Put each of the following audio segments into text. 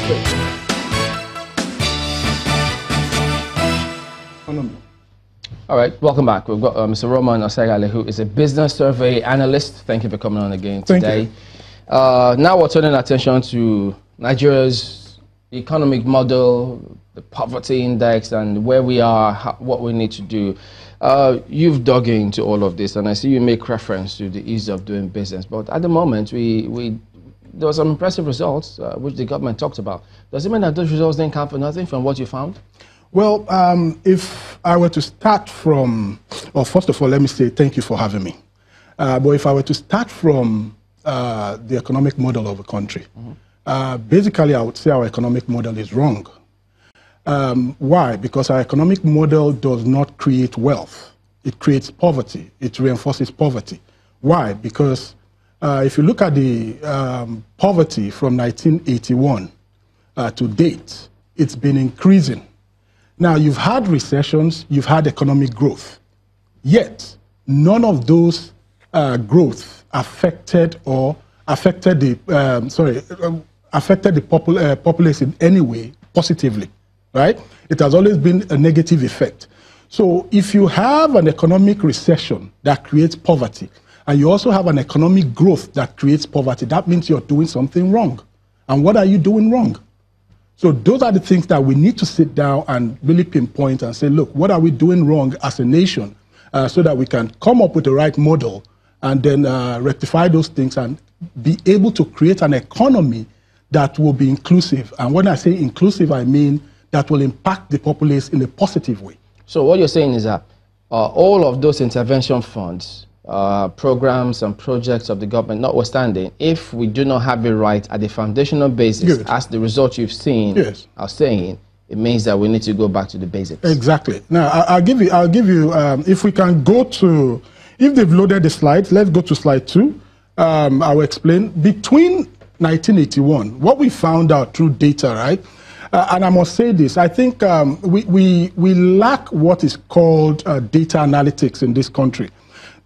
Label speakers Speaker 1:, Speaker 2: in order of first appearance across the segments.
Speaker 1: All right, welcome back. We've got Mr. Roman Oseghale, who is a business survey analyst. Thank you for coming on again today. Now we're turning attention to Nigeria's economic model, the poverty index, and where we are, what we need to do. You've dug into all of this, and I see you make reference to the ease of doing business. But at the moment, there were some impressive results, which the government talked about. Does it mean that those results didn't count for nothing from what you found?
Speaker 2: Well, if I were to start from, well, first of all, let me say thank you for having me. But if I were to start from the economic model of a country, basically I would say our economic model is wrong. Why? Because our economic model does not create wealth. It creates poverty. It reinforces poverty. Why? Because if you look at the poverty from 1981 to date, it's been increasing. Now, you've had recessions, you've had economic growth, yet none of those growth affected the populace in any way positively, right? It has always been a negative effect. So if you have an economic recession that creates poverty, and you also have an economic growth that creates poverty, that means you're doing something wrong. And what are you doing wrong? So those are the things that we need to sit down and really pinpoint and say, look, what are we doing wrong as a nation so that we can come up with the right model and then rectify those things and be able to create an economy that will be inclusive. And when I say inclusive, I mean that will impact the populace in a positive way. So
Speaker 1: what you're saying is that all of those intervention funds, programs and projects of the government notwithstanding, if we do not have it right at the foundational basis, as the results you've seen are saying, it means that we need to go back to the basics.
Speaker 2: Exactly. Now, I'll give you, if we can go to, if they've loaded the slides, let's go to slide 2. I'll explain. Between 1981, what we found out through data, right? And I must say this, I think we lack what is called data analytics in this country.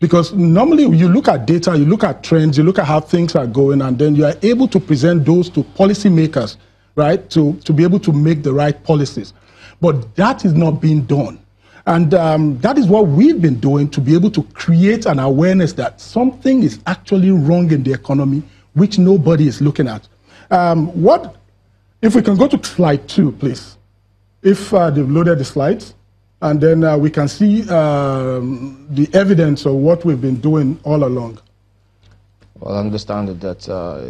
Speaker 2: Because normally you look at data, you look at trends, you look at how things are going, and then you are able to present those to policymakers, right, to be able to make the right policies. But that is not being done. And that is what we've been doing to be able to create an awareness that something is actually wrong in the economy, which nobody is looking at. If we can go to slide 2, please. If they've loaded the slides. And then we can see the evidence of what we've been doing all along.
Speaker 1: Well, I understand that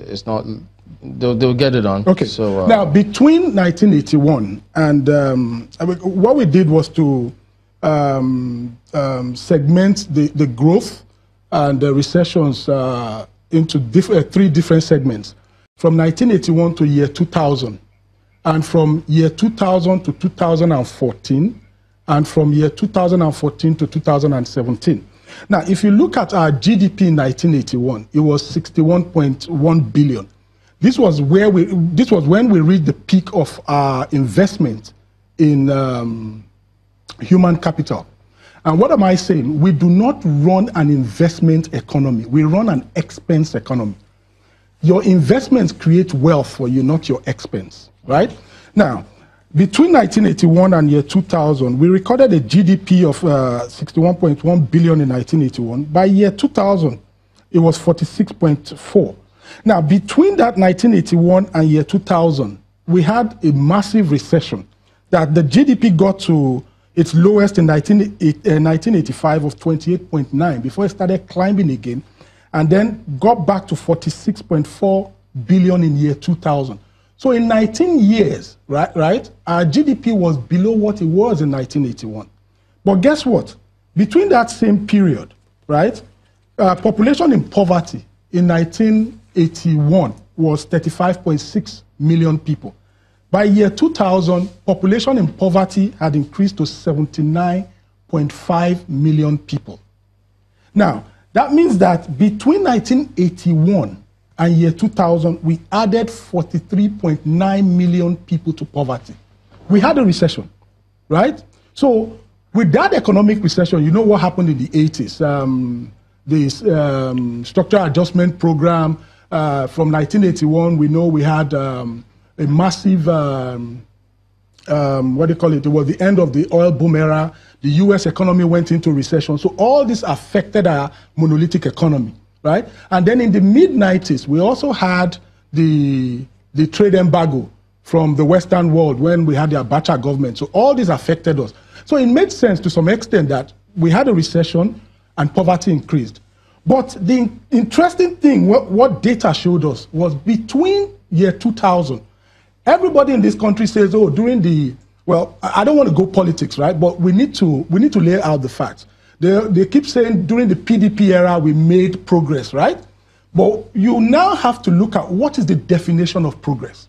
Speaker 1: it's not, they'll get it on.
Speaker 2: Okay, so, now between 1981 and what we did was to segment the growth and the recessions into 3 different segments. From 1981 to year 2000, and from year 2000 to 2014, and from year 2014 to 2017. Now, if you look at our GDP in 1981, it was 61.1 billion. This was when we reached the peak of our investment in human capital. And what am I saying? We do not run an investment economy. We run an expense economy. Your investments create wealth for you, not your expense, right? Now, between 1981 and year 2000, we recorded a GDP of 61.1 billion in 1981. By year 2000, it was 46.4. Now, between that 1981 and year 2000, we had a massive recession that the GDP got to its lowest in 1985 of 28.9 before it started climbing again, and then got back to 46.4 billion in year 2000. So in 19 years, right, our GDP was below what it was in 1981. But guess what? Between that same period, right, population in poverty in 1981 was 35.6 million people. By year 2000, population in poverty had increased to 79.5 million people. Now, that means that between 1981 and year 2000, we added 43.9 million people to poverty. We had a recession, right? So with that economic recession, you know what happened in the 80s? The structural adjustment program from 1981, we know we had a massive, what do you call it? It was the end of the oil boom era. The US economy went into recession. So all this affected our monolithic economy, right? And then in the mid-90s, we also had the trade embargo from the Western world when we had the Abacha government. So all this affected us. So it made sense to some extent that we had a recession and poverty increased. But the interesting thing, what data showed us, was between year 2000, everybody in this country says, oh, during the, well, I don't want to go politics, right? But we need to lay out the facts. They keep saying during the PDP era, we made progress, right? But you now have to look at what is the definition of progress.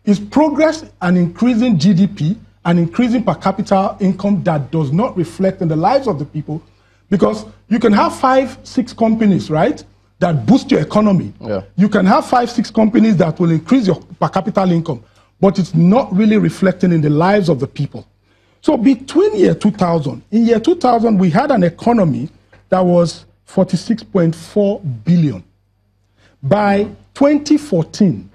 Speaker 2: Is progress an increasing GDP, an increasing per capita income that does not reflect in the lives of the people? Because you can have 5, 6 companies, right, that boost your economy. Yeah. You can have 5, 6 companies that will increase your per capita income, but it's not really reflecting in the lives of the people. So between year 2000, in year 2000, we had an economy that was 46.4 billion. By 2014,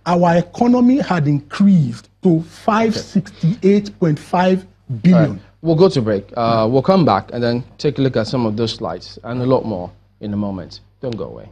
Speaker 2: our economy had increased to 568.5 billion.
Speaker 1: Right. We'll go to break. We'll come back and then take a look at some of those slides and a lot more in a moment. Don't go away.